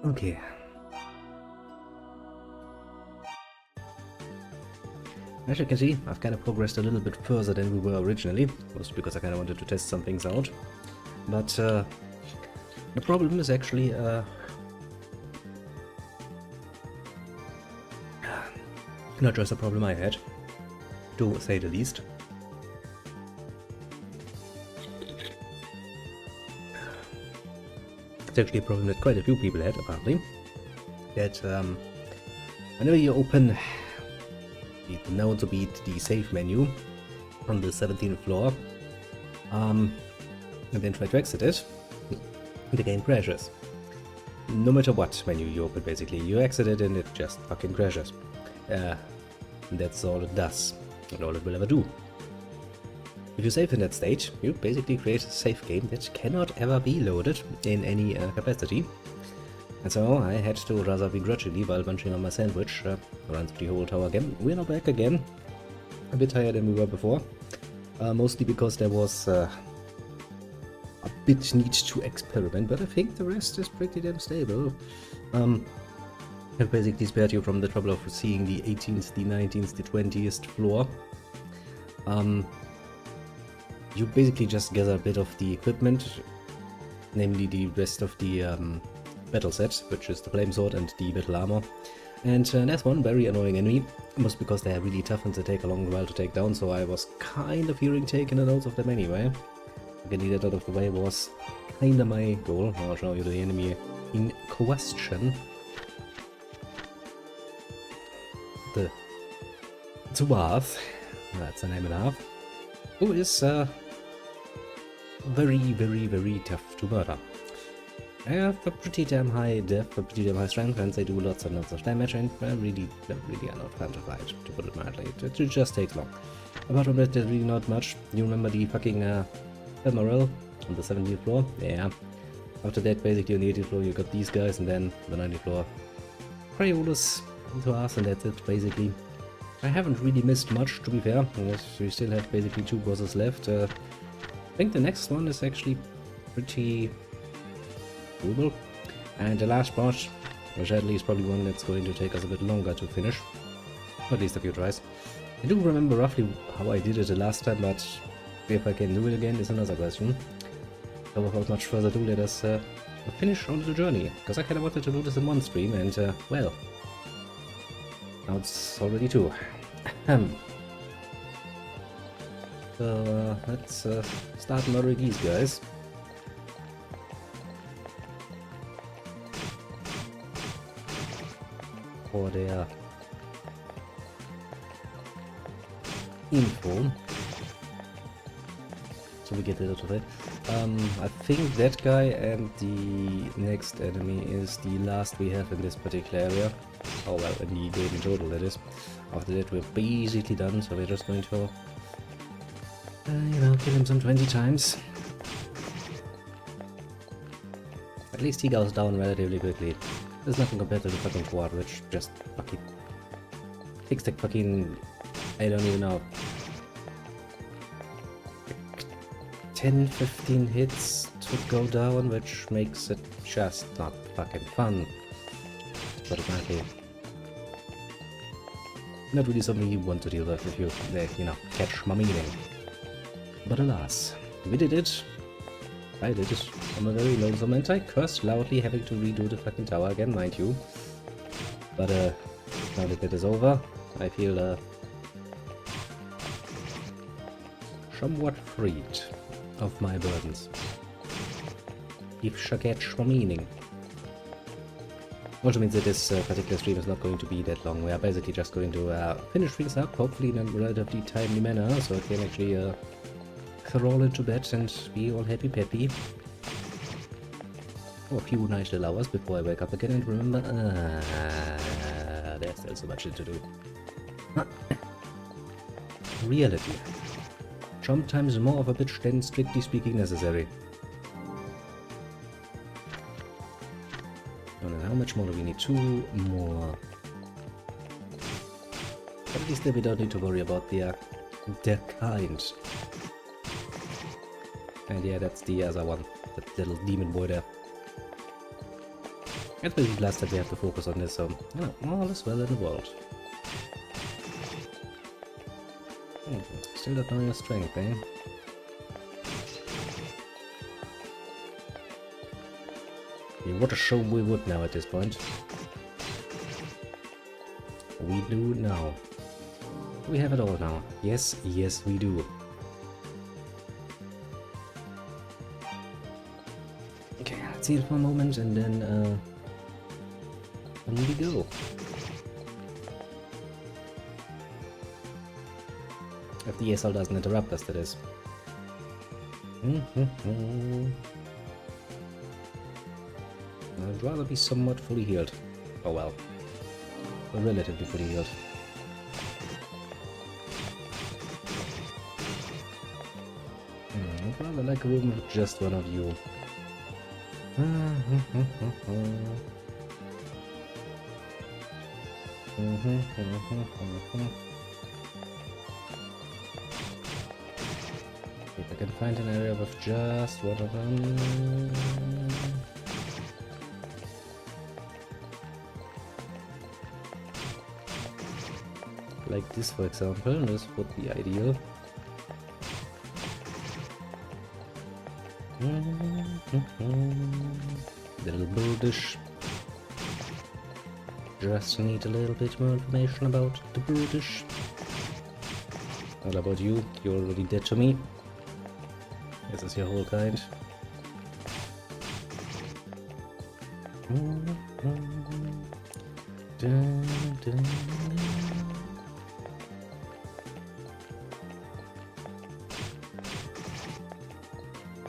Okay. As you can see, I've kind of progressed a little bit further than we were originally, mostly because I kind of wanted to test some things out. But the problem is actually not just a problem I had, to say the least. It's actually a problem that quite a few people had, apparently. That whenever you open the known to be the save menu on the 17th floor, and then try to exit it, the game crashes. No matter what menu you open, basically. You exit it and it just fucking crashes. That's all it does, and all it will ever do. If you save in that state, you basically create a save game that cannot ever be loaded in any capacity. And so I had to rather begrudgingly, while munching on my sandwich, run through the whole tower again. We're now back again, a bit higher than we were before, mostly because there was a bit need to experiment, but I think the rest is pretty damn stable. I've basically spared you from the trouble of seeing the 18th, the 19th, the 20th floor. You basically just gather a bit of the equipment, namely the rest of the battle set, which is the flame sword and the battle armor. And there's one very annoying enemy, most because they are really tough and they take a long while to take down, so I was kind of hearing taking a note of them anyway. Getting that out of the way was kinda my goal. I'll show you the enemy in question. The Dwarf, that's a name and a half, who is very, very, very tough to murder. They have a pretty damn high depth, a pretty damn high strength, and they do lots and lots of damage, and really are not fun to fight, to put it mildly. It just takes long. Apart from that, there's really not much. You remember the fucking Emerald on the 17th floor? Yeah. After that, basically on the 18th floor, you got these guys, and then the 19th floor, Crayolas to us, and that's it, basically. I haven't really missed much, to be fair. We still have basically 2 bosses left. I think the next one is actually pretty doable. And the last boss, which at least probably one that's going to take us a bit longer to finish. Or at least a few tries. I do remember roughly how I did it the last time, but if I can do it again is another question. So without much further ado, let us finish on the journey. Because I kind of wanted to do this in one stream, and well, now it's already 2. So let's start murdering these guys. For their info. So we get rid of it. I think that guy and the next enemy is the last we have in this particular area. Oh well, in the game in total that is. After that we're basically done, so we're just going to kill him some 20 times. At least he goes down relatively quickly. There's nothing compared to the fucking quad, which just fucking takes the fucking, I don't even know, 10-15 hits to go down, which makes it just not fucking fun. But it might be not really something you want to deal with if you, catch my meaning. But alas, we did it. I did it on a very lonesome, and I cursed loudly, having to redo the fucking tower again, mind you. But now that it is over, I feel somewhat freed of my burdens. If you catch my meaning. Also means that this particular stream is not going to be that long. We are basically just going to finish things up, hopefully in a relatively timely manner, so I can actually crawl into bed and be all happy peppy for a few nice little hours before I wake up again and remember there's still so much to do. Reality. Sometimes more of a bitch than strictly speaking necessary. And how much more do we need? 2 more. But at least then we don't need to worry about their kind. And yeah, that's the other one. That little demon boy there. It's pretty blessed that we have to focus on this, so you know, all is well in the world. Still don't know your strength, eh? Yeah, what a show we would now at this point. We do now. We have it all now. Yes, yes we do. Okay, let's see it for a moment and then on we go. If the ESL doesn't interrupt us, that is. I'd rather be somewhat fully healed. Oh well. Or relatively fully healed. I'd rather like a room with just one of you. If I can find an area with just one of them. Like this, for example, this would be ideal. The little birdish. Just need a little bit more information about the birdish. What about you? You're already dead to me. This is your whole kind.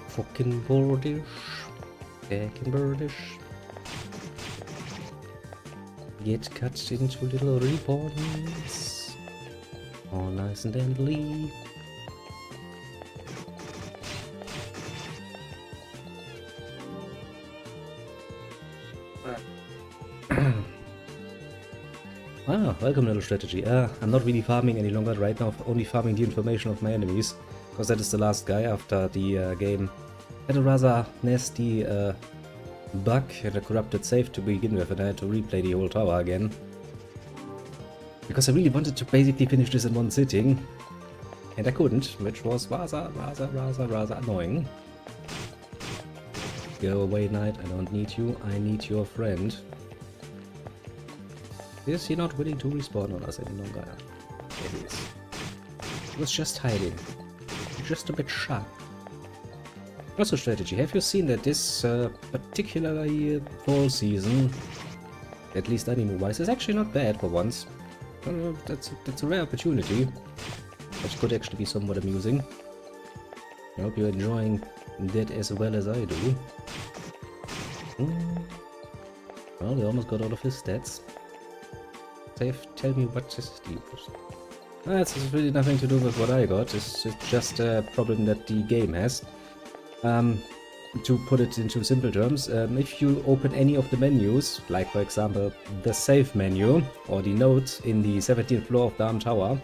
Fucking birdish. Fucking birdish. Get cut into little ribbons. All nice and dandly. Welcome little strategy. I'm not really farming any longer right now, only farming the information of my enemies. Because that is the last guy after the game had a rather nasty bug and a corrupted save to begin with, and I had to replay the whole tower again. Because I really wanted to basically finish this in one sitting, and I couldn't, which was rather annoying. Go away, knight, I don't need you, I need your friend. Is he not willing to respawn on us any longer? It is. He was just hiding. Just a bit sharp. Also strategy, have you seen that this particularly fall season, at least anime wise, is actually not bad for once. That's a rare opportunity. That could actually be somewhat amusing. I hope you're enjoying that as well as I do. Well, we almost got all of his stats. Tell me what is the... That's really nothing to do with what I got, it's just a problem that the game has. To put it into simple terms, if you open any of the menus, like for example the save menu or the note in the 17th floor of the Arm Tower,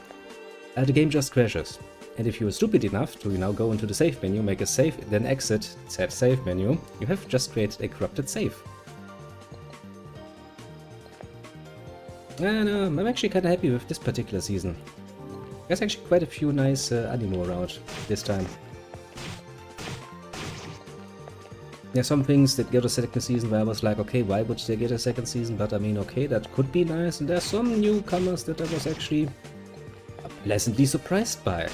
the game just crashes. And if you are stupid enough to now go into the save menu, make a save, then exit said save menu, you have just created a corrupted save. And I'm actually kind of happy with this particular season. There's actually quite a few nice anime around this time. There's some things that get a second season where I was like, okay, why would they get a second season? But I mean, okay, that could be nice. And there's some newcomers that I was actually pleasantly surprised by.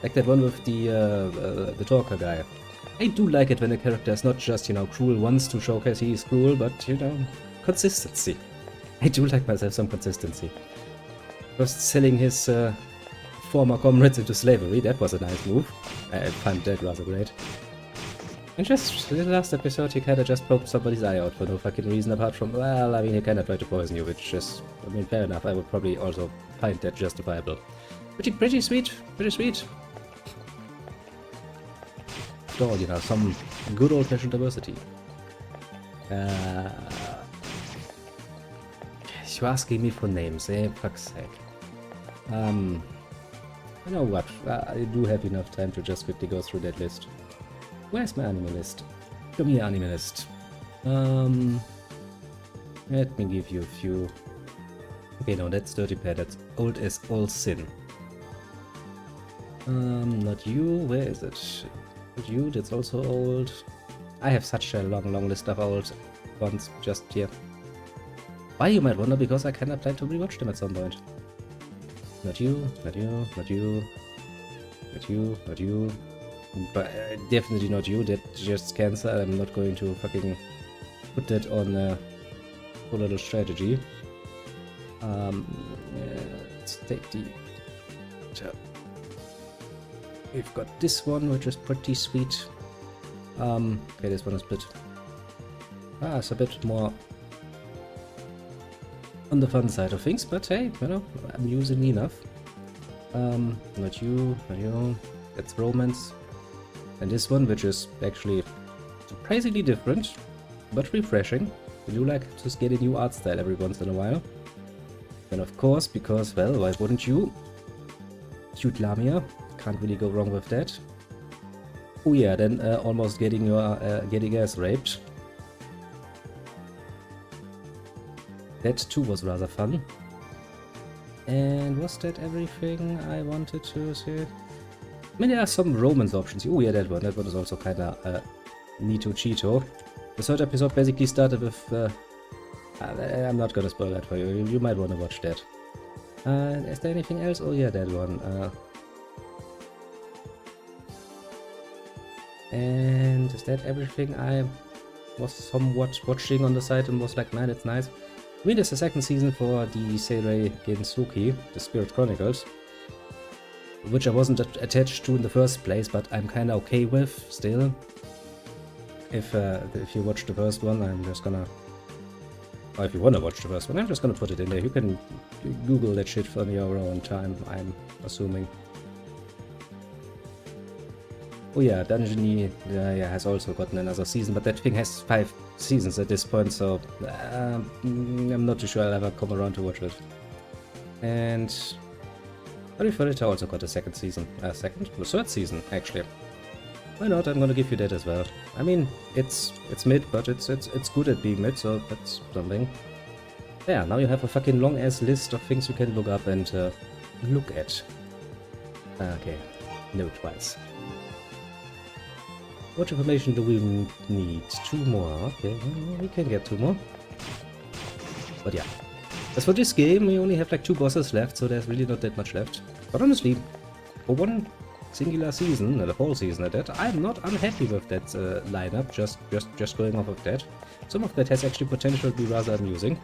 Like that one with the talker guy. I do like it when a character is not just, you know, cruel once to showcase he is cruel, but, you know, consistency. I do like myself some consistency. First selling his former comrades into slavery, that was a nice move. I find that rather great. And just in the last episode he kinda just poked somebody's eye out for no fucking reason apart from, well, I mean, he kinda tried to poison you, which is, I mean, fair enough, I would probably also find that justifiable. Pretty sweet, pretty sweet. After all, you know, some good old-fashioned diversity. You're asking me for names, eh? Fuck's sake. You know what? I do have enough time to just quickly go through that list. Where's my anime list? Come here, anime list. Let me give you a few. Okay, no, that's dirty pair. That's old as all sin. Not you. Where is it? Not you. That's also old. I have such a long list of old ones just here. Why, you might wonder, because I kinda plan to rewatch them at some point. Not you, not you, not you, not you, not you. But definitely not you, that's just cancer. I'm not going to fucking put that on full little strategy. Let's take the... We've got this one, which is pretty sweet. Okay, this one is a bit... it's a bit more on the fun side of things, but hey, you know, amusing enough. Not you, not you. That's romance. And this one, which is actually surprisingly different, but refreshing. I do like to get a new art style every once in a while. And of course, because, well, why wouldn't you? Cute Lamia. Can't really go wrong with that. Oh yeah, then almost getting your getting ass raped. That too was rather fun. And was that everything I wanted to say? I mean, there are some romance options. Oh yeah, that one is also kinda neato cheeto. The third episode basically started with... I'm not gonna spoil that for you, you might wanna watch that. Is there anything else? Oh yeah, that one. And is that everything I was somewhat watching on the side and was like, man, it's nice. I mean, there's a second season for the Seirei Gensuki, the Spirit Chronicles, which I wasn't attached to in the first place, but I'm kinda okay with still. If you watch the first one, I'm just gonna... Or if you wanna watch the first one, I'm just gonna put it in there. You can Google that shit on your own time, I'm assuming. Oh yeah, Dungeony yeah, has also gotten another season, but that thing has 5 seasons at this point, so I'm not too sure I'll ever come around to watch it. And Arifureta also got a second season. Third season, actually. Why not? I'm gonna give you that as well. I mean, it's mid, but it's good at being mid, so that's something. Yeah, now you have a fucking long ass list of things you can look up and look at. Okay, no twice. What information do we need? 2 more. Okay, we can get 2 more. But yeah. As for this game, we only have like 2 bosses left, so there's really not that much left. But honestly, for one singular season, the whole season at that, I'm not unhappy with that lineup, just going off of that. Some of that has actually potential to be rather amusing,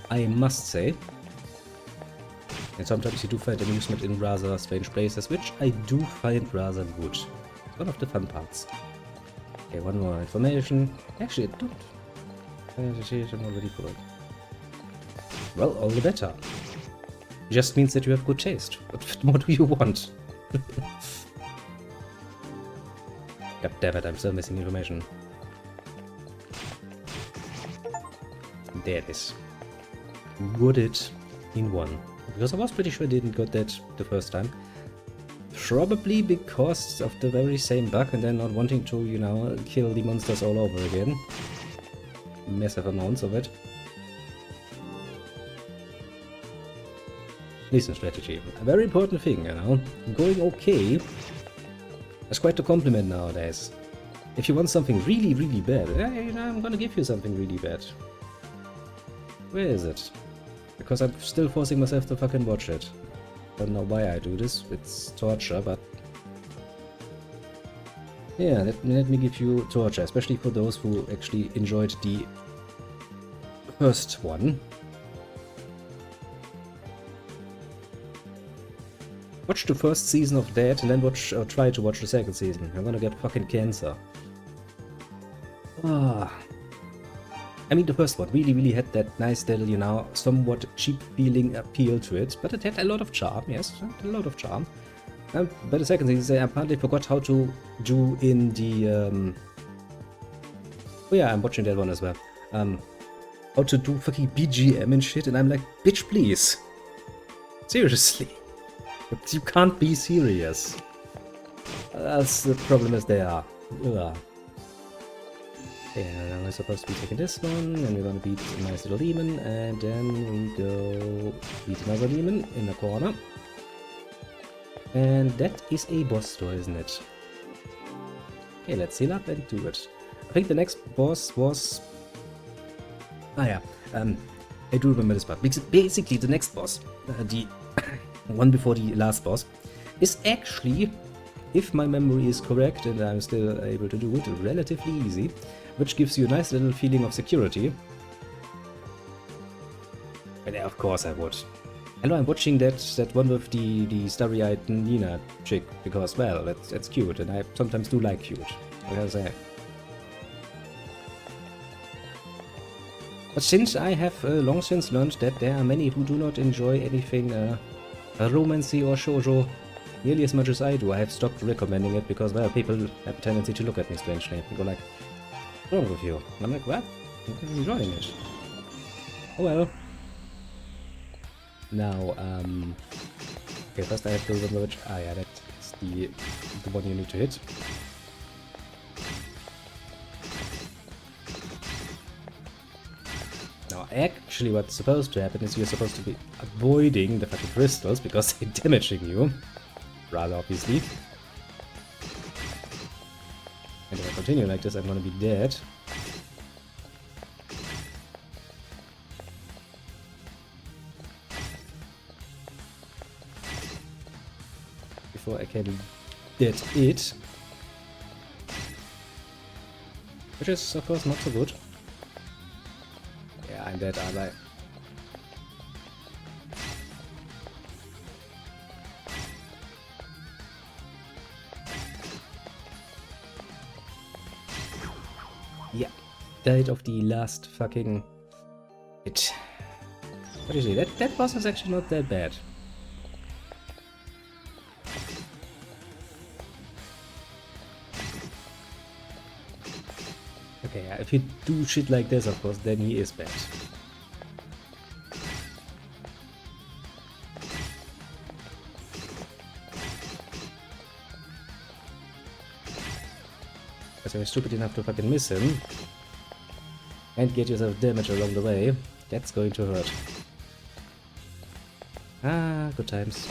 I must say. And sometimes you do find amusement in rather strange places, which I do find rather good. It's one of the fun parts. Okay, one more information. Actually, I don't. I'm already full. Well, all the better. Just means that you have good taste. What more do you want? God damn it, I'm still missing information. There it is. Got it in one. Because I was pretty sure I didn't got that the first time. Probably because of the very same bug and then not wanting to, you know, kill the monsters all over again. Massive amounts of it. Listen, strategy. A very important thing, you know. Going okay is quite a compliment nowadays. If you want something really, really bad, you know, I'm gonna give you something really bad. Where is it? Because I'm still forcing myself to fucking watch it. Don't know why I do this, it's torture, but... Yeah, let me give you torture, especially for those who actually enjoyed the first one. Watch the first season of that and then watch or try to watch the second season. You're gonna get fucking cancer. Ah. I mean, the first one really had that nice little, you know, somewhat cheap feeling appeal to it, but it had a lot of charm, yes, a lot of charm. But the second thing, I apparently forgot how to do in the, oh yeah, I'm watching that one as well. How to do fucking BGM and shit, and I'm like, bitch, please. Seriously. You can't be serious. That's the problem as they are. Ugh. Yeah, now we're supposed to be taking this one, and we're gonna beat a nice little demon, and then we go beat another demon in the corner. And that is a boss door, isn't it? Okay, let's heal up and do it. I think the next boss was... Ah yeah, I do remember this part. Because basically the next boss, the one before the last boss, is actually, if my memory is correct and I'm still able to do it, relatively easy, which gives you a nice little feeling of security. And of course I would. Hello, I'm watching that one with the starry-eyed Nina chick, because, well, that's cute, and I sometimes do like cute. What can I say? But since I have long since learned that there are many who do not enjoy anything romancy or shoujo nearly as much as I do, I have stopped recommending it because, well, people have a tendency to look at me strangely and go like, what's wrong with you? And I'm like, what? I'm enjoying it. Oh well. Now, okay, first I have to remember which... Ah yeah, that's the one you need to hit. Now, actually what's supposed to happen is you're supposed to be avoiding the fucking crystals because they're damaging you. Rather obviously. And if I continue like this, I'm gonna be dead. Before I can get it. Which is, of course, not so good. Yeah, I'm dead, aren't I? Yeah, died of the last fucking hit. What do you see? That boss is actually not that bad. Okay, yeah, if you do shit like this, of course, then he is bad. Because you're stupid enough to fucking miss him and get yourself damage along the way, that's going to hurt. Ah, good times.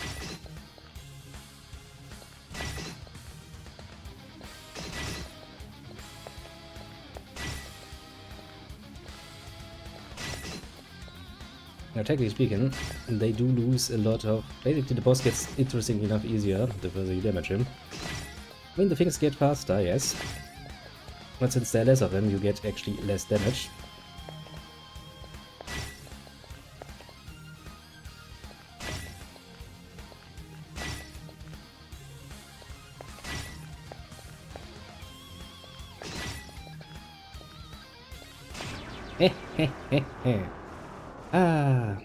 Now, technically speaking, they do lose a lot of... Basically, the boss gets interesting enough easier the further you damage him. I mean, the things get faster, yes. But since there are less of them, you get actually less damage. Heh heh heh heh. Ah.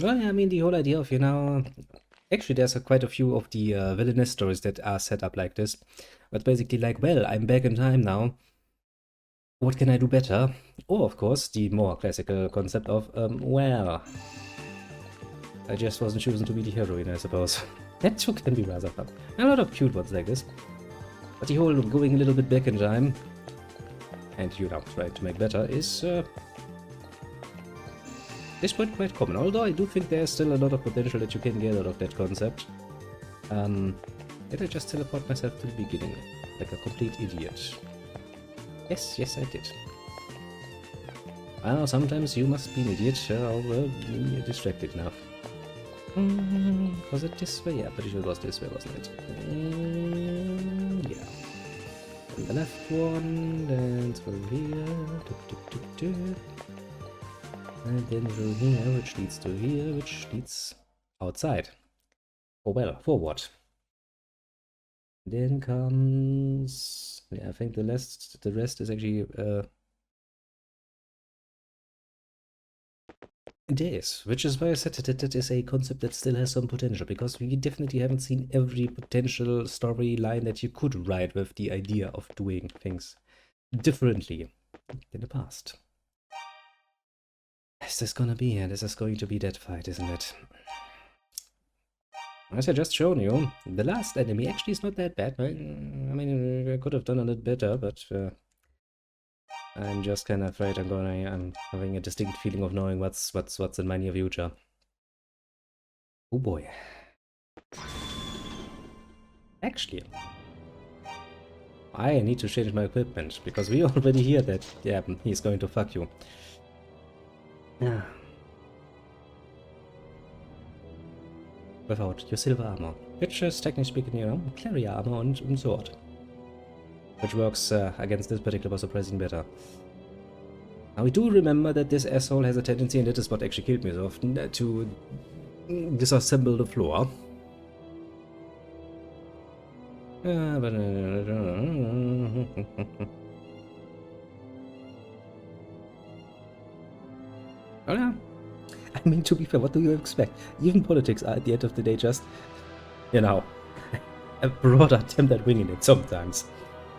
Well, yeah, I mean, the whole idea of, you know... Actually, there's quite a few of the villainous stories that are set up like this. But basically like, well, I'm back in time now. What can I do better? Or, of course, the more classical concept of, well... I just wasn't chosen to be the heroine, I suppose. That too can be rather fun. A lot of cute ones like this. But the whole going a little bit back in time... And, you know, trying to make better is... this point quite common, although I do think there's still a lot of potential that you can get out of that concept. Did I just teleport myself to the beginning? Like a complete idiot. Yes, yes I did. Well, sometimes you must be an idiot, or well, you're distracted enough. Was it this way? Yeah, pretty sure it was this way, wasn't it? Yeah. And the left one, then through here. And then through here, which leads to here, which leads outside. Oh well, forward. Then comes... Yeah, I think the rest is actually... this, which is why I said that is a concept that still has some potential, because we definitely haven't seen every potential storyline that you could write with the idea of doing things differently in the past. Is this gonna be? Yeah, this is going to be that fight, isn't it? As I just shown you, the last enemy actually is not that bad. I mean, I could have done a little better, but I'm just kind of afraid I'm having a distinct feeling of knowing what's in my near future. Oh boy. Actually, I need to change my equipment, because we already hear that, yeah, he's going to fuck you. Yeah. Without your silver armor, which is technically speaking, you know, carry armor and sword. Which works against this particular boss surprisingly better. Now we do remember that this asshole has a tendency, and that is what actually killed me so often, to disassemble the floor. But oh yeah. I mean, to be fair, what do you expect? Even politics are at the end of the day just, you know, a broad attempt at winging it sometimes.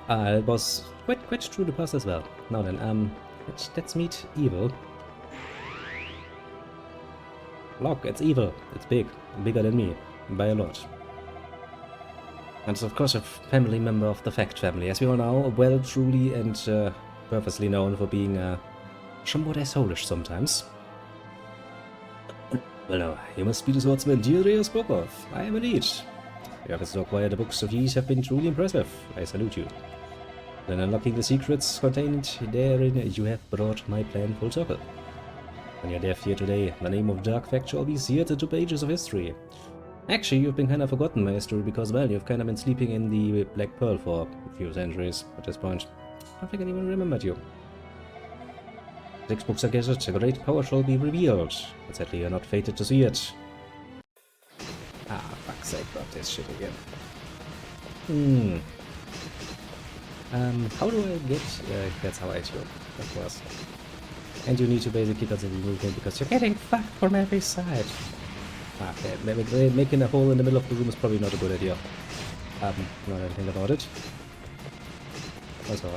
It was quite true to pass as well. Now then, let's meet evil. Look, it's evil. It's big. Bigger than me. By a lot. And it's of course a family member of the Fact family, as we all know, well, truly, and purposely known for being somewhat assholeish sometimes. Well, no, you must be the swordsman Deirdre spoke of. I am indeed. Your efforts to acquire the books of these have been truly impressive. I salute you. Then unlocking the secrets contained therein, you have brought my plan full circle. When you're left here today, the name of Dark Fact shall be seared into pages of history. Actually, you've been kind of forgotten, Maestro, because, well, you've kind of been sleeping in the Black Pearl for a few centuries at this point. I don't think anyone remembered you. 6 books are gathered, a great power shall be revealed, but sadly you're not fated to see it. Ah, fuck's sake, not this shit again. How do I get... that's how I do, of course. And you need to basically constantly move because you're getting fucked from every side. Ah, yeah, making a hole in the middle of the room is probably not a good idea. Not anything about it. Also,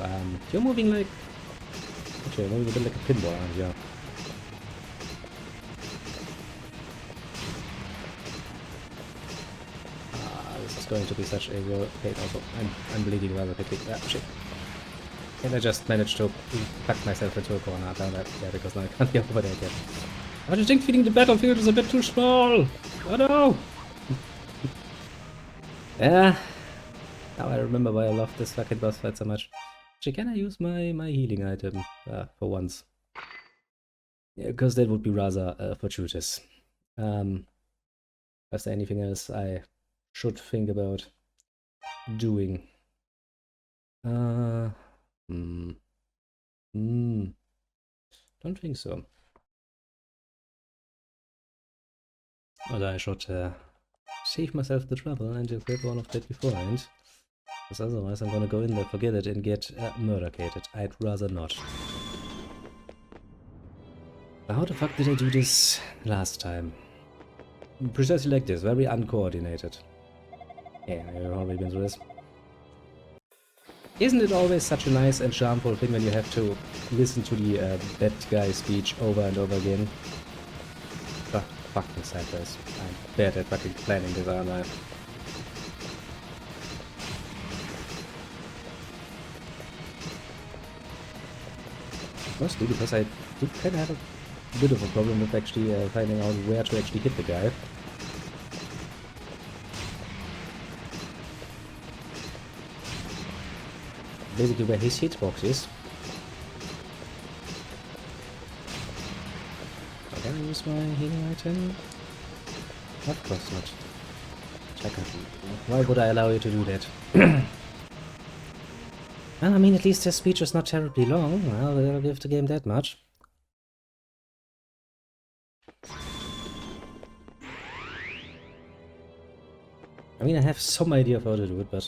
you're moving like... Actually, moving a bit like a pinball around here. This is going to be such a real pain. Also, I'm bleeding rather quickly. Ah, shit. And I just managed to pack myself into a corner down there, because now I can't get over there again. I just think feeling the battlefield is a bit too small! Oh no! Yeah. Now I remember why I love this fucking boss fight so much. Actually, can I use my healing item for once? Yeah, because that would be rather fortuitous. Is there anything else I should think about doing? Don't think so. Although I should save myself the trouble and equip one of that beforehand. Because otherwise I'm gonna go in there, forget it, and get murdercated. I'd rather not. How the fuck did I do this last time? Precisely like this, very uncoordinated. Yeah, I've already been through this. Isn't it always such a nice and charmful thing when you have to listen to the bad guy speech over and over again? Fucking sideways. I'm bad at fucking planning this, aren't I? Mostly because I do kind of have a bit of a problem with actually finding out where to actually hit the guy. Basically where his hitbox is. Can I use my healing item? Of course not. Check out. Why would I allow you to do that? Well, I mean, at least his speech is not terribly long. Well, I'll give the game that much. I mean, I have some idea of how to do it, but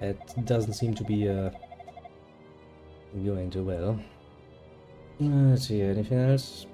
it doesn't seem to be going too well. Let's see, anything else?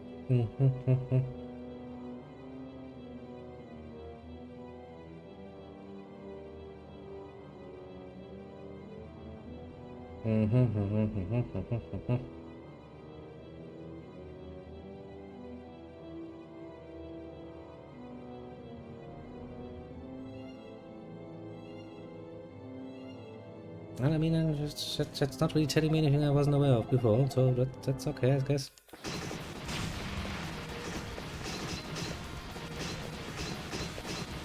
Well, I mean, that's not really telling me anything I wasn't aware of before, so that's okay, I guess.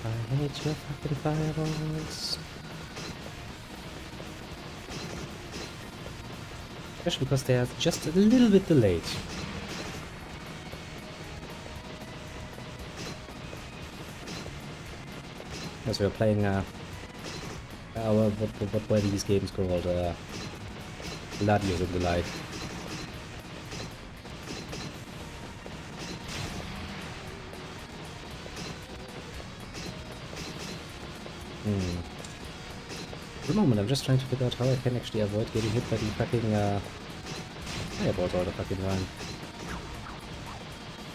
I hate your fucking fireballs. Especially because they are just a little bit delayed. As we're playing, what were these games called? Gladius in the Light. For the moment, I'm just trying to figure out how I can actually avoid getting hit by the fucking, fireballs all the fucking time.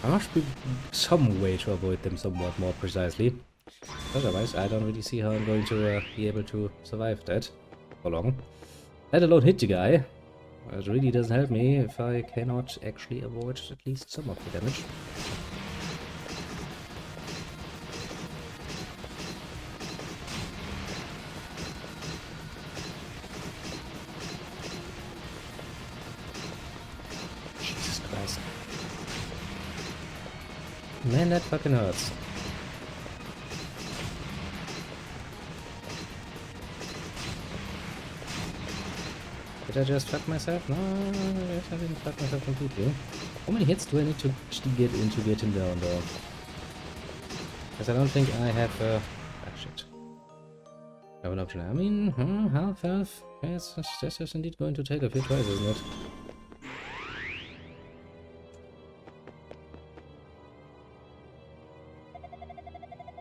There must be some way to avoid them somewhat more precisely. Otherwise, I don't really see how I'm going to be able to survive that for long. Let alone hit the guy. It really doesn't help me if I cannot actually avoid at least some of the damage. Jesus Christ. Man, that fucking hurts. Did I just fuck myself? No, I didn't fuck myself completely. How many hits do I need to actually get in to get him down, though? Because I don't think I have, ah, shit. I have an option. I mean, half health. Yes, this is indeed going to take a few tries, isn't it?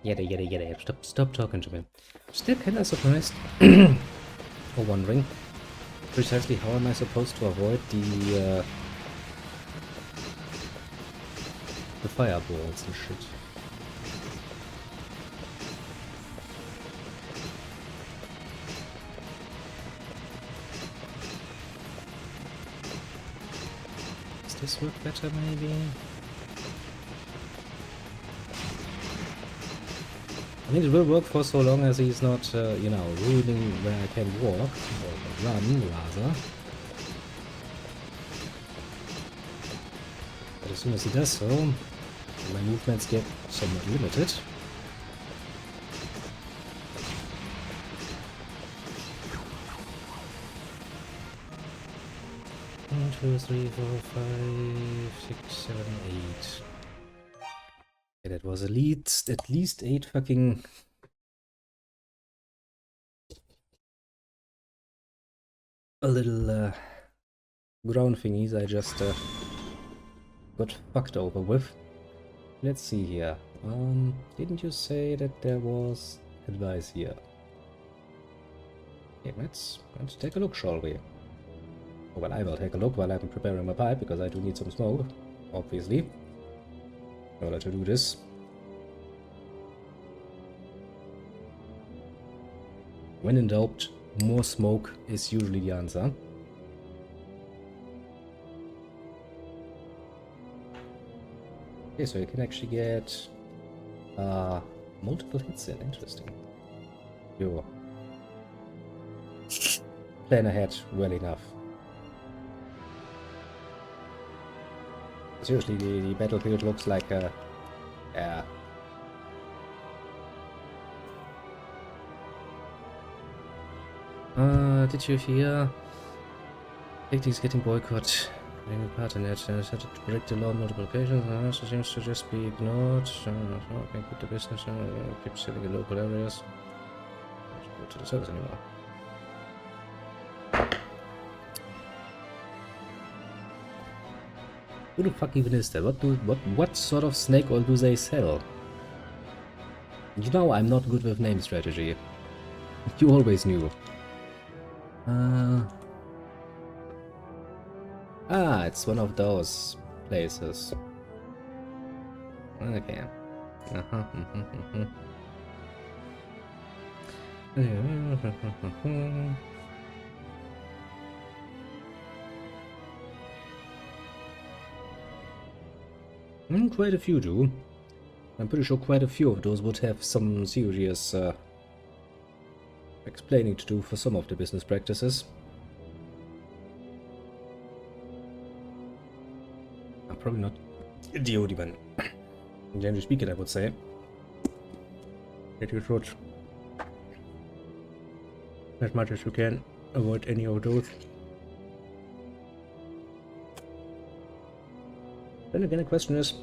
Yada. Stop talking to me. Still kinda surprised. Or wondering precisely how am I supposed to avoid the fireballs and shit. Does this work better, maybe? I mean, it will work for so long as he's not, you know, ruining where I can walk, or run, rather. But as soon as he does so, my movements get somewhat limited. One, two, three, four, 5, 6, 7, 8. Yeah, that was at least 8 fucking... a little, ground thingies I just, got fucked over with. Let's see here. Didn't you say that there was advice here? Okay, let's take a look, shall we? Oh, well, I will take a look while I'm preparing my pipe, because I do need some smoke, obviously, in order to do this. When in doubt, more smoke is usually the answer. Okay, so you can actually get multiple hits in. Interesting. You plan ahead well enough. Seriously, the battlefield looks like a... yeah. Did you hear? Tactics getting boycott. Taking part in it. Set to break the law multiple occasions. So seems to just be ignored. Can't keep the business. Keep selling in local areas. Don't go to the service anymore. Who the fuck even is that? What sort of snake oil do they sell? You know I'm not good with name strategy. You always knew. It's one of those places. Okay. Quite a few do. I'm pretty sure quite a few of those would have some serious explaining to do for some of the business practices. I'm probably not the only one. Generally speaking, I would say that you should, as much as you can, avoid any of those. Then again, the question is,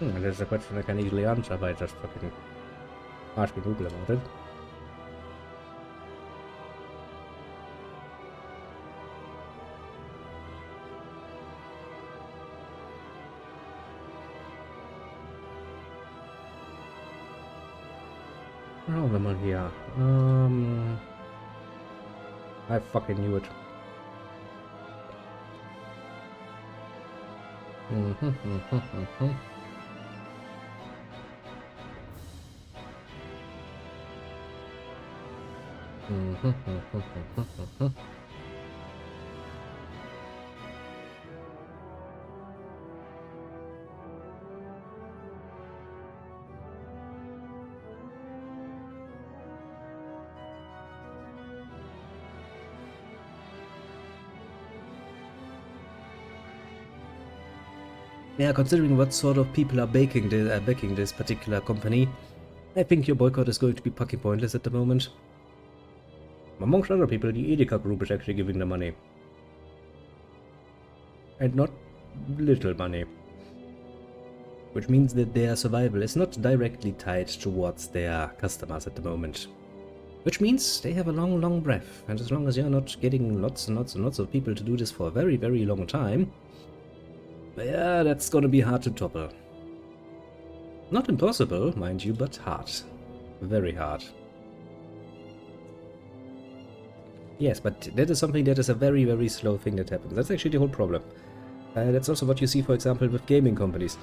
there's a question I can easily answer by just fucking asking Google about it. Oh, the money here. I fucking knew it. Yeah, considering what sort of people are backing this particular company, I think your boycott is going to be fucking pointless at the moment. Amongst other people, the Edeka group is actually giving the money. And not little money. Which means that their survival is not directly tied towards their customers at the moment. Which means they have a long, long breath. And as long as you're not getting lots and lots and lots of people to do this for a very, very long time, yeah, that's gonna be hard to topple. Not impossible, mind you, but hard. Very hard. Yes, but that is something that is a very, very slow thing that happens. That's actually the whole problem. That's also what you see, for example, with gaming companies.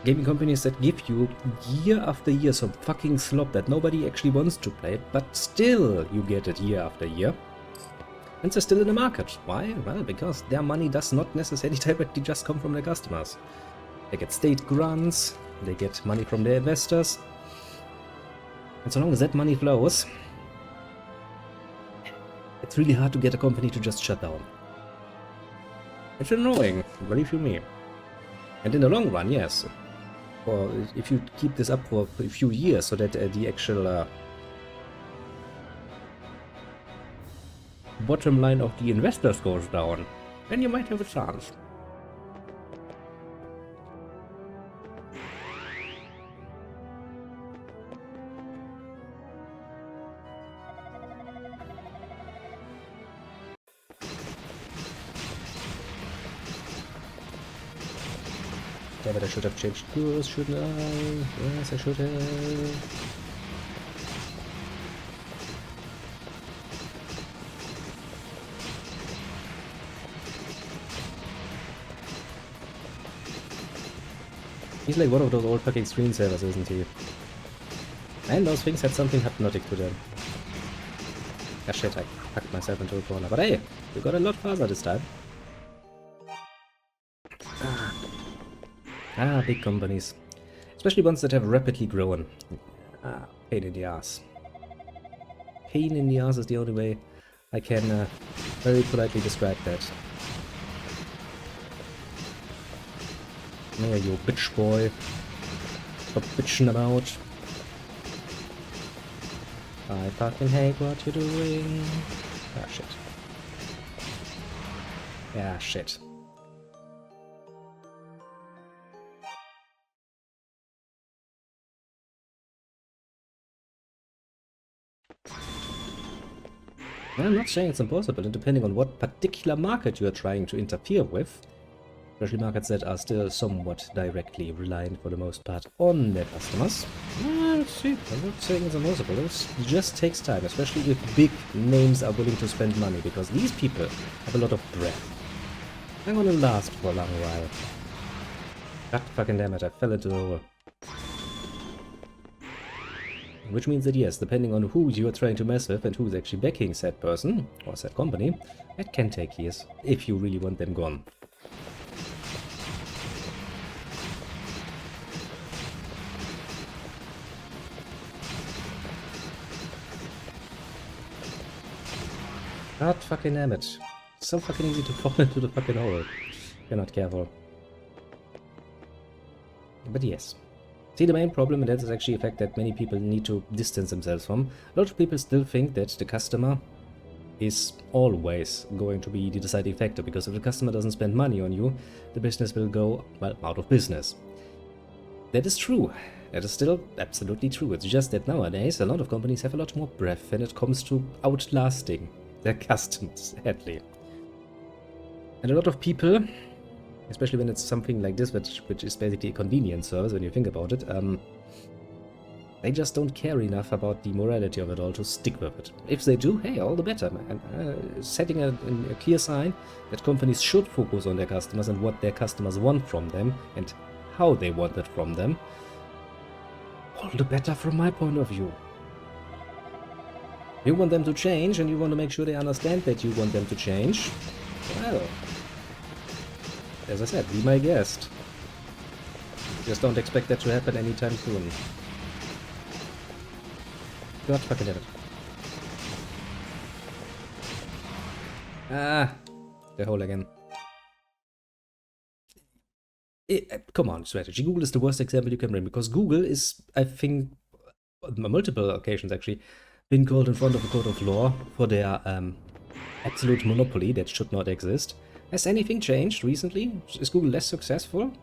Gaming companies that give you year after year some fucking slop that nobody actually wants to play, but still you get it year after year. And they're still in the market. Why? Well, because their money does not necessarily directly just come from their customers. They get state grants, they get money from their investors. And so long as that money flows, it's really hard to get a company to just shut down. It's annoying, believe you me. And in the long run, yes. Or if you keep this up for a few years so that the actual bottom line of the investors goes down, then you might have a chance. Yeah, but I should have changed course, shouldn't I? Yes, I should have. He's like one of those old fucking screensavers, isn't he? And those things had something hypnotic to them. Ah shit, I packed myself into a corner. But hey, we got a lot farther this time. Big companies. Especially ones that have rapidly grown. Pain in the ass. Pain in the ass is the only way I can very politely describe that. Yeah, you bitch boy. Stop bitching about. I fucking hate what you're doing. Ah, shit. Yeah, shit. I'm not saying it's impossible, and depending on what particular market you are trying to interfere with, especially markets that are still somewhat directly reliant for the most part on their customers. See, I'm not saying it's impossible, it just takes time, especially if big names are willing to spend money, because these people have a lot of breath. I'm gonna last for a long while. God fucking damn it, I fell into the hole. which means that yes, depending on who you are trying to mess with and who's actually backing said person or said company, it can take years if you really want them gone. God fucking damn it. So fucking easy to fall into the fucking hole. If you're not careful. But yes. See, the main problem, and that is actually a fact that many people need to distance themselves from. A lot of people still think that the customer is always going to be the deciding factor, because if the customer doesn't spend money on you, the business will go, well, out of business. That is true. That is still absolutely true. It's just that nowadays a lot of companies have a lot more breadth when it comes to outlasting their customers, sadly. And a lot of people, especially when it's something like this, which is basically a convenience service when you think about it, they just don't care enough about the morality of it all to stick with it. If they do, hey, all the better, man. Setting a clear sign that companies should focus on their customers and what their customers want from them and how they want it from them, all the better from my point of view. You want them to change and you want to make sure they understand that you want them to change. Well, as I said, be my guest. Just don't expect that to happen anytime soon. God fucking damn it. Ah, the hole again. Come on, strategy. Google is the worst example you can bring, because Google is, I think, on multiple occasions actually, been called in front of a court of law for their absolute monopoly that should not exist. Has anything changed recently? Is Google less successful?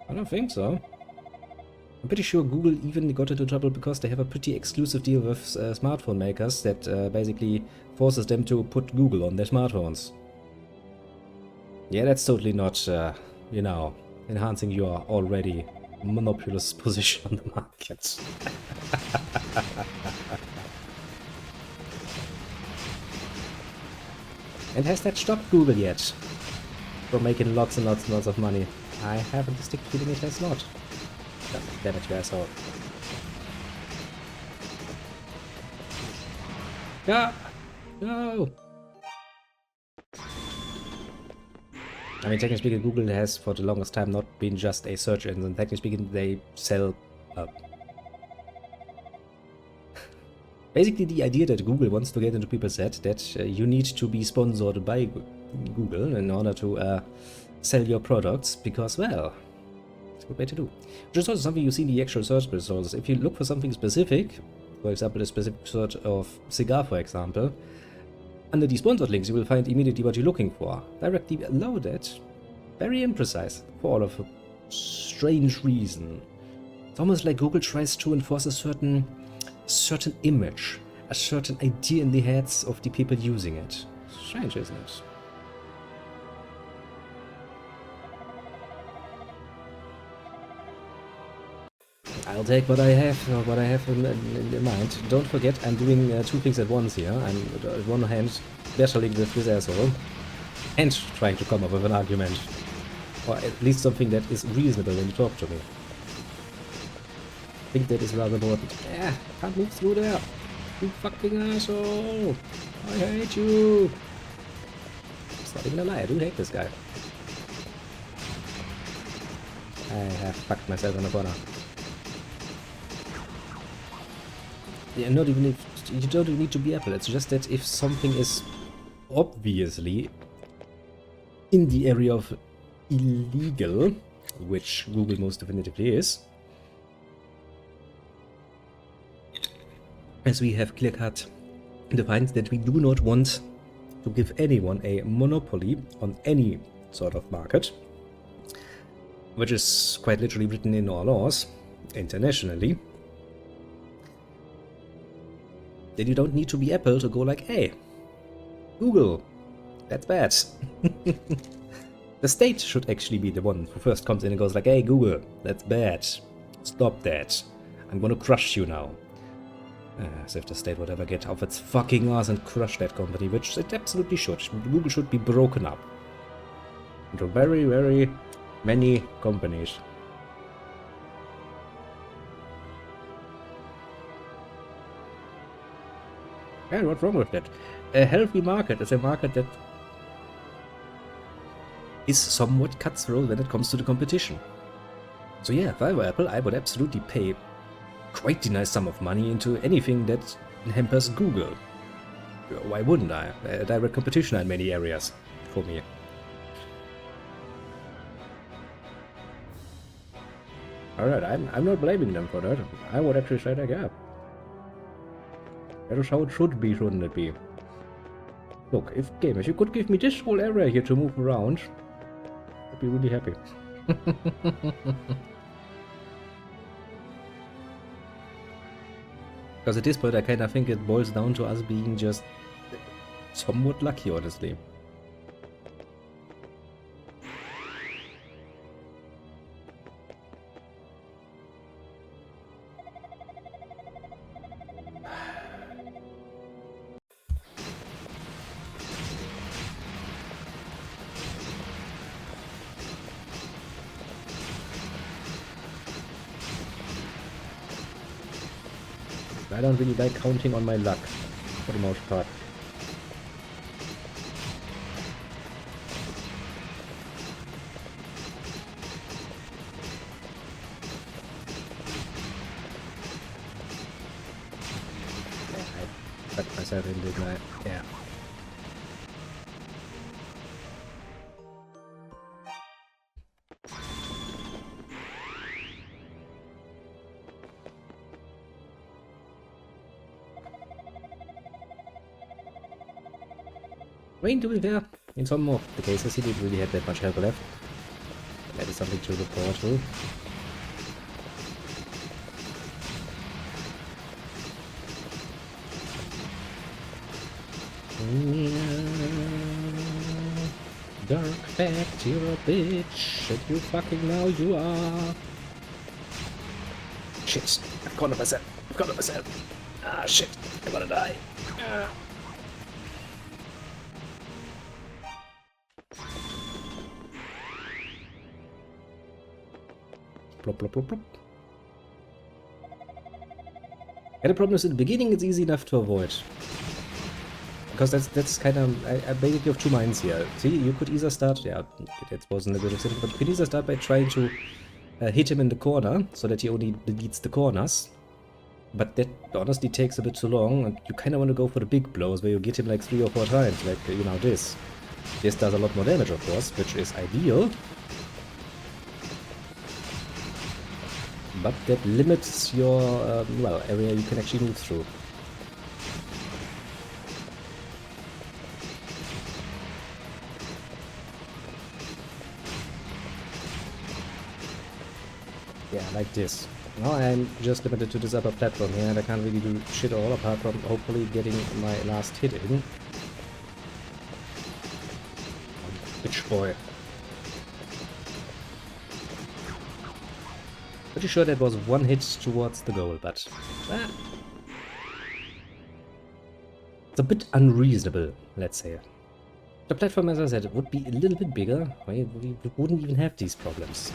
I don't think so. I'm pretty sure Google even got into trouble because they have a pretty exclusive deal with smartphone makers that basically forces them to put Google on their smartphones. Yeah, that's totally not, you know, enhancing your already monopolist position on the market. And has that stopped Google yet from making lots and lots and lots of money? I have a distinct feeling it has not. Damn it, you asshole. Yeah! No! I mean, technically speaking, Google has for the longest time not been just a search engine. Technically speaking, they sell... basically, the idea that Google wants to get into people's head that you need to be sponsored by Google in order to sell your products, because, well, it's a good way to do. Which is also something you see in the actual search results. If you look for something specific, for example, a specific search of cigar, for example, under the sponsored links, you will find immediately what you're looking for. Directly loaded. Very imprecise. For all of a strange reason. It's almost like Google tries to enforce a certain image, a certain idea in the heads of the people using it. Strange, isn't it? I'll take what I have in mind. Don't forget, I'm doing two things at once here. I'm on one hand battling with this asshole and trying to come up with an argument, or at least something that is reasonable when you talk to me. I think that is rather important. Can't move through there. You fucking asshole! I hate you! It's not even a lie, I do hate this guy. I have fucked myself in the corner. Yeah, not even if you don't even need to be Apple. It's just that if something is obviously in the area of illegal, which Google most definitively is, as we have clear-cut defined that we do not want to give anyone a monopoly on any sort of market, which is quite literally written in our laws internationally, then you don't need to be Apple to go like, hey, Google, that's bad. The state should actually be the one who first comes in and goes like, hey, Google, that's bad. Stop that. I'm gonna crush you now. As if the state would ever get off its fucking ass and crush that company, which it absolutely should. Google should be broken up into very, very many companies. Yeah, what's wrong with that? A healthy market is a market that is somewhat cutthroat when it comes to the competition. So yeah, if I were Apple, I would absolutely pay quite a nice sum of money into anything that hampers Google. Why wouldn't I? Direct competition in many areas for me. Alright, I'm not blaming them for that. I would actually say that, yeah. That is how it should be, shouldn't it be? Look, if you could give me this whole area here to move around, I'd be really happy. Because at this point I kinda think it boils down to us being just somewhat lucky, honestly. I don't really like counting on my luck, for the most part. I tucked myself in, didn't I? Yeah. I mean, to be fair, in some of the cases he didn't really have that much help left. That is something to look forward to. Dark fact, you're a bitch, and you fucking know you are. Shit, I've cornered myself. Ah, shit, I'm gonna die. Plop, plop, plop, plop. And the problem is, in the beginning it's easy enough to avoid. Because that's kind of, I basically have two minds here. See, you could either start, yeah, that wasn't a good example, but you could either start by trying to hit him in the corner, so that he only deletes the corners. But that honestly takes a bit too long, and you kind of want to go for the big blows, where you get him like 3 or 4 times, like, you know, this. This does a lot more damage, of course, which is ideal. But that limits your, well, area you can actually move through. Yeah, like this. Now I'm just limited to this upper platform here, and I can't really do shit all apart from hopefully getting my last hit in. Bitch boy. Pretty sure that was one hit towards the goal, but it's a bit unreasonable, let's say. The platform, as I said, would be a little bit bigger, we wouldn't even have these problems.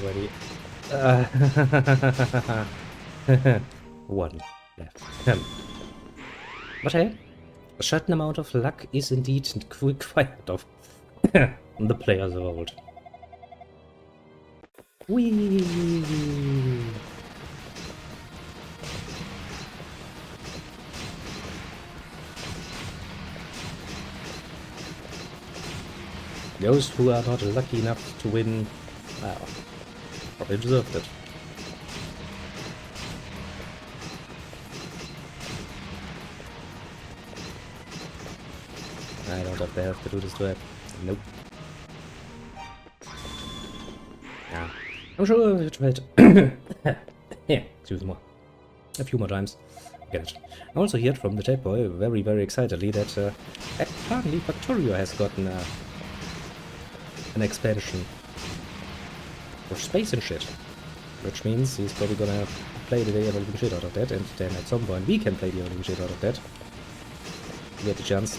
Already. One left. But hey, a certain amount of luck is indeed required of the players of old. Whee! Those who are not lucky enough to win, well, probably deserved it. I don't have the health to do this to it. Nope. Yeah. I'm sure I tried. Yeah, excuse me. A few more times. Get it. I also heard from the Tech Boy very, very excitedly that apparently Factorio has gotten an expansion for space and shit. Which means he's probably gonna play the ever-living shit out of that, and then at some point we can play the ever-living shit out of that. We get the chance.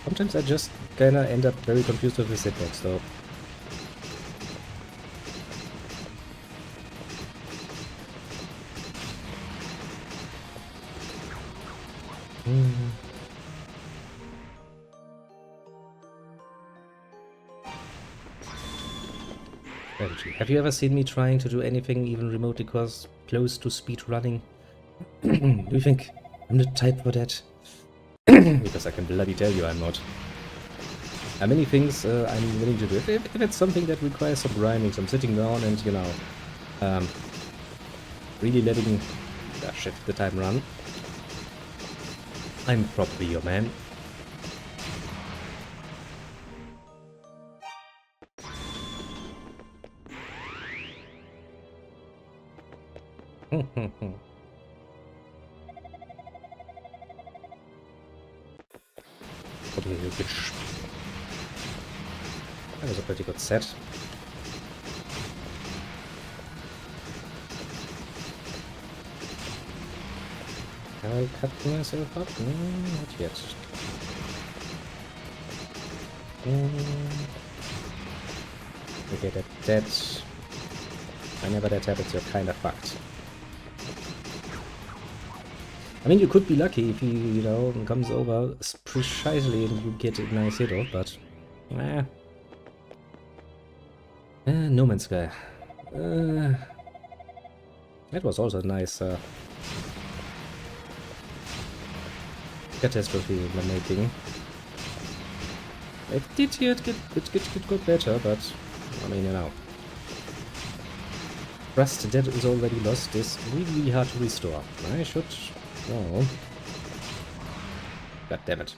Sometimes I just kinda end up very confused with this hitbox though. Strategy. Have you ever seen me trying to do anything even remotely close to speed running? Do you think I'm the type for that? Because I can bloody tell you I'm not. How many things I'm willing to do. If it's something that requires some grinding, some sitting down and, you know, really letting the time run, I'm probably your man. What are you, bitch? That was a pretty good set. Can I cut myself up? No, not yet. Okay, that... Whenever that happens, you're kinda fucked. I mean, you could be lucky if he, you know, comes over precisely and you get a nice hit off, but... No Man's Sky. That was also a nice catastrophe in the making. It did get better, but I mean, you know, trust that is already lost is really hard to restore. I should. Oh, god damn it!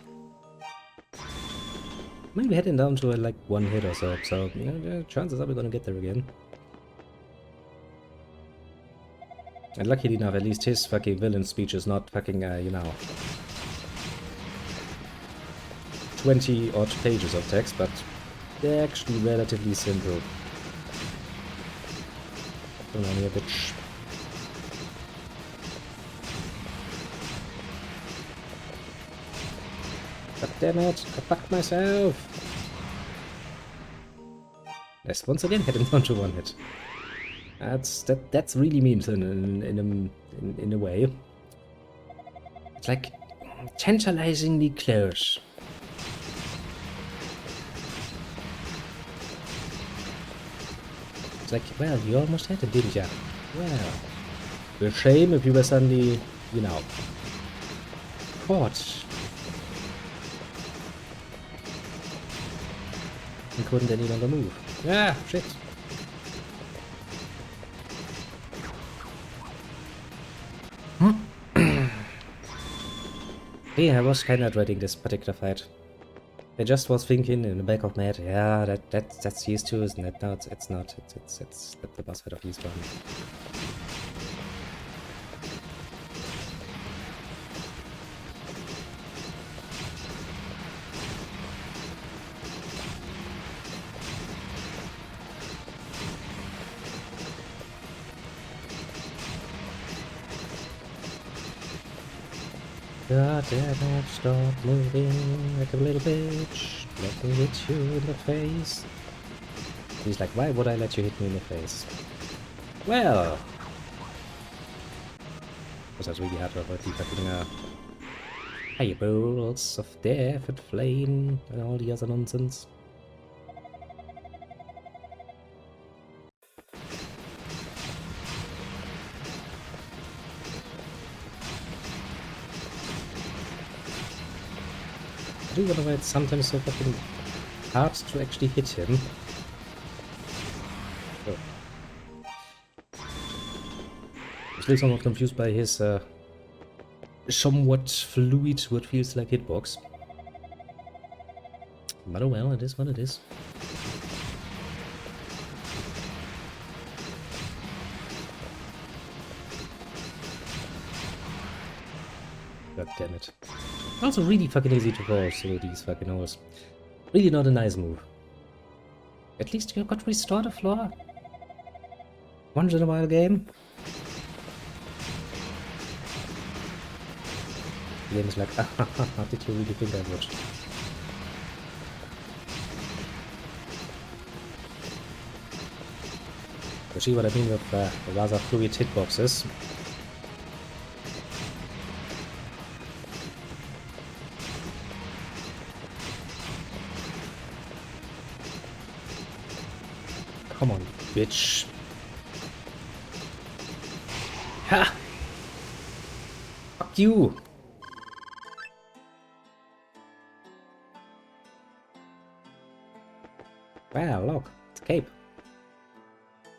Maybe heading down to like one hit or so. So you know, the chances are we're gonna get there again. And luckily enough, at least his fucking villain speech is not fucking, you know, 20 odd pages of text, but they're actually relatively simple. Come on here, bitch. God damn it, I fucked myself! Yes, once again hit him down to one hit. That's really mean in a way. It's like tantalizingly close. It's like, well, you almost had it, didn't ya? Well, a shame if you were suddenly, you know, caught and couldn't any longer move. Ah, shit. Yeah, I was kinda dreading this particular fight. I just was thinking in the back of my head, yeah, that's these two, isn't it? No, it's not. It's the boss fight of these one. God damn it, stop moving like a little bitch. Let me hit you in the face. He's like, why would I let you hit me in the face? Well, because that's really hard to avoid the fucking fireballs of death and flame and all the other nonsense. I do wonder why it's sometimes so fucking hard to actually hit him. I'm still somewhat confused by his somewhat fluid, what feels like hitbox. But oh well, it is what it is. God damn it. Also really fucking easy to fall through these fucking holes. Really not a nice move. At least you got restored a floor. Once in a while game. The game is like, did you really think I would? You see what I mean with rather fluid hitboxes? Come on, bitch. Ha! Fuck you! Wow, look, it's a cape.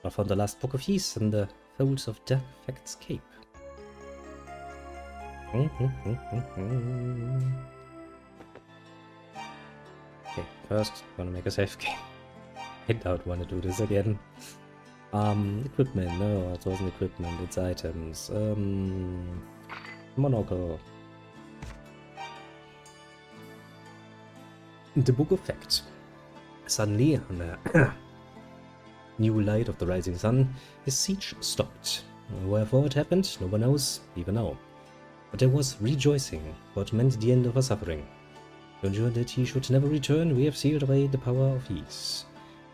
I found the last book of Ys in the folds of Defect's cape. Okay, first, wanna make a save game. I don't wanna do this again. Equipment, no, it wasn't equipment, it's items. Monocle. The Book of Fact. Suddenly, on the new light of the rising sun, his siege stopped. Wherefore it happened, no one knows, even now. But there was rejoicing, for it meant the end of our suffering. Conjured that he should never return, we have sealed away the power of Ys.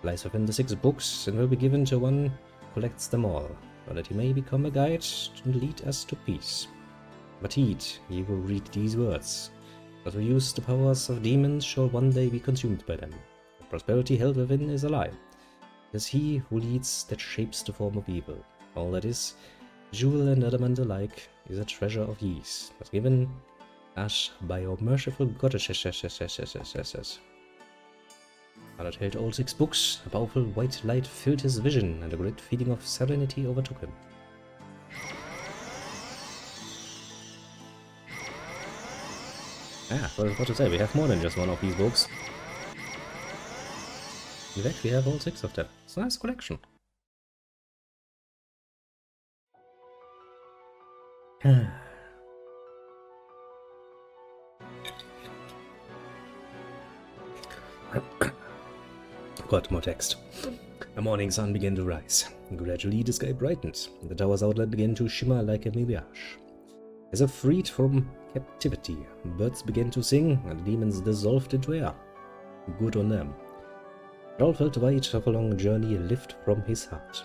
Lies within the 6 books, and will be given to one who collects them all, so that he may become a guide to lead us to peace. But heed, ye will read these words. Those who use the powers of demons shall one day be consumed by them. The prosperity held within is a lie. It is he who leads that shapes the form of evil. All that is, jewel and adamant alike, is a treasure of Ys, but given us by your merciful goddesses. While it held all 6 books, a powerful white light filled his vision, and a great feeling of serenity overtook him. Ah, well, what to say, we have more than just one of these books. In fact, we have all 6 of them. It's a nice collection. Got more text. The morning sun began to rise. Gradually the sky brightened, and the tower's outline began to shimmer like a mirage. As if freed from captivity, birds began to sing, and the demons dissolved into air. Good on them. It all felt the weight of a long journey lift from his heart.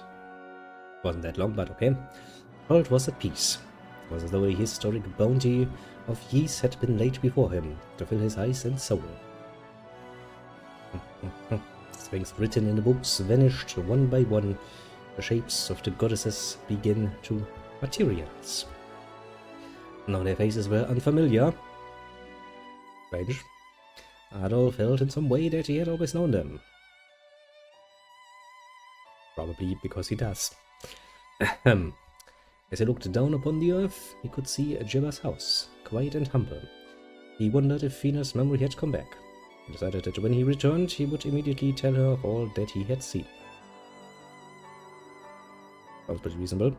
Wasn't that long, but okay. Harold was at peace. It was as though a historic bounty of Ys had been laid before him to fill his eyes and soul. Things written in the books vanished one by one. The shapes of the goddesses began to materialize. Now their faces were unfamiliar. Strange. Adol felt in some way that he had always known them. Probably because he does. As he looked down upon the earth, he could see Jibba's house, quiet and humble. He wondered if Fina's memory had come back. He decided that when he returned, he would immediately tell her of all that he had seen. Sounds pretty reasonable.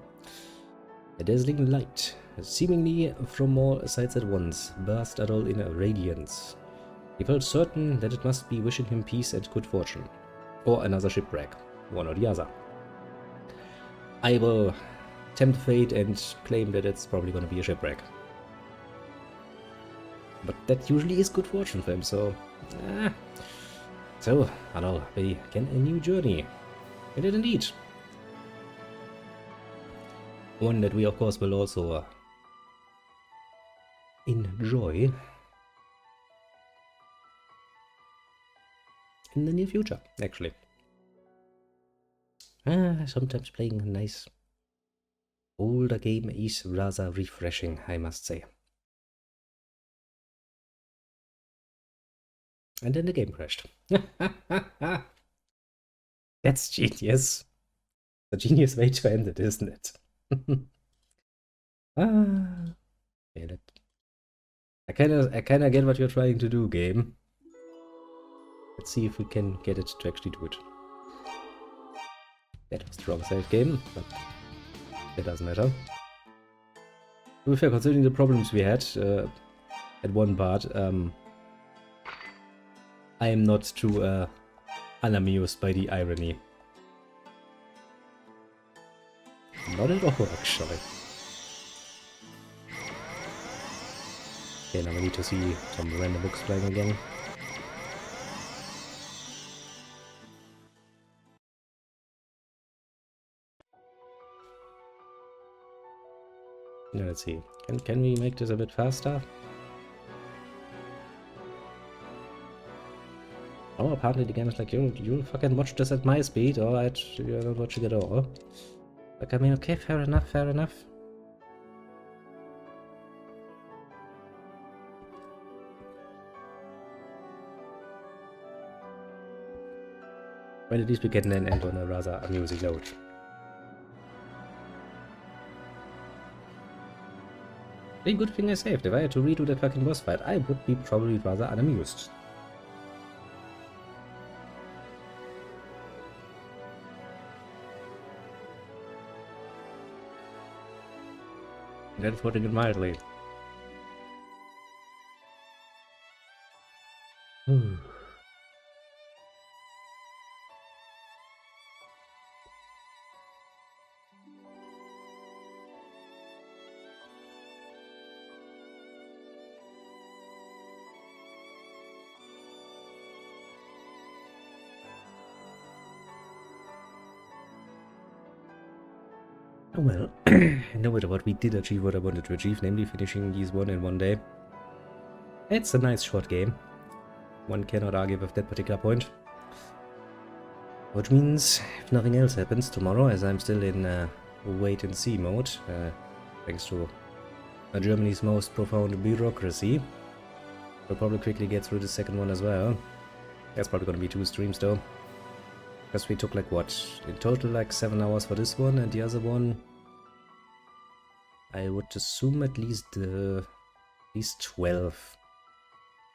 A dazzling light, seemingly from all sides at once, burst Adol in a radiance. He felt certain that it must be wishing him peace and good fortune. Or another shipwreck. One or the other. I will tempt fate and claim that it's probably going to be a shipwreck. But that usually is good fortune for him, so... So, Adol began a new journey. It did indeed. One that we, of course, will also enjoy in the near future, actually. Sometimes playing a nice older game is rather refreshing, I must say. And then the game crashed. That's genius. A genius way to end it, isn't it? Damn it. I kinda get what you're trying to do, game. Let's see if we can get it to actually do it. That was the wrong save game, but it doesn't matter. To be fair, considering the problems we had at one part, I am not too unamused by the irony. Not at all, actually. Okay, now we need to see some random books playing again. Now, let's see. Can we make this a bit faster? Oh, apparently the game is like, you fucking watch this at my speed, alright, you're not watching at all. Like, I mean, okay, fair enough, fair enough. Well, at least we get an end on a rather amusing note. The good thing I saved. If I had to redo that fucking boss fight, I would be probably rather unamused. That's putting it mildly. Oh well, no matter what, we did achieve what I wanted to achieve, namely finishing these one in one day. It's a nice short game. One cannot argue with that particular point. Which means, if nothing else happens tomorrow, as I'm still in wait-and-see mode, thanks to Germany's most profound bureaucracy, we'll probably quickly get through the second one as well. That's probably gonna be 2 streams though. Because we took like what? In total like 7 hours for this one, and the other one I would assume at least 12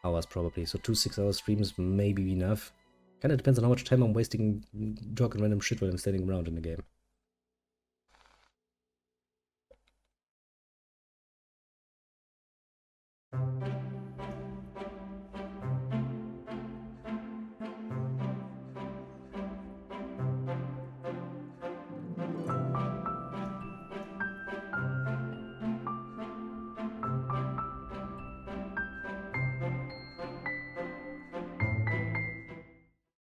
hours probably. So 2 6-hour streams may be enough. Kinda depends on how much time I'm wasting talking random shit while I'm standing around in the game.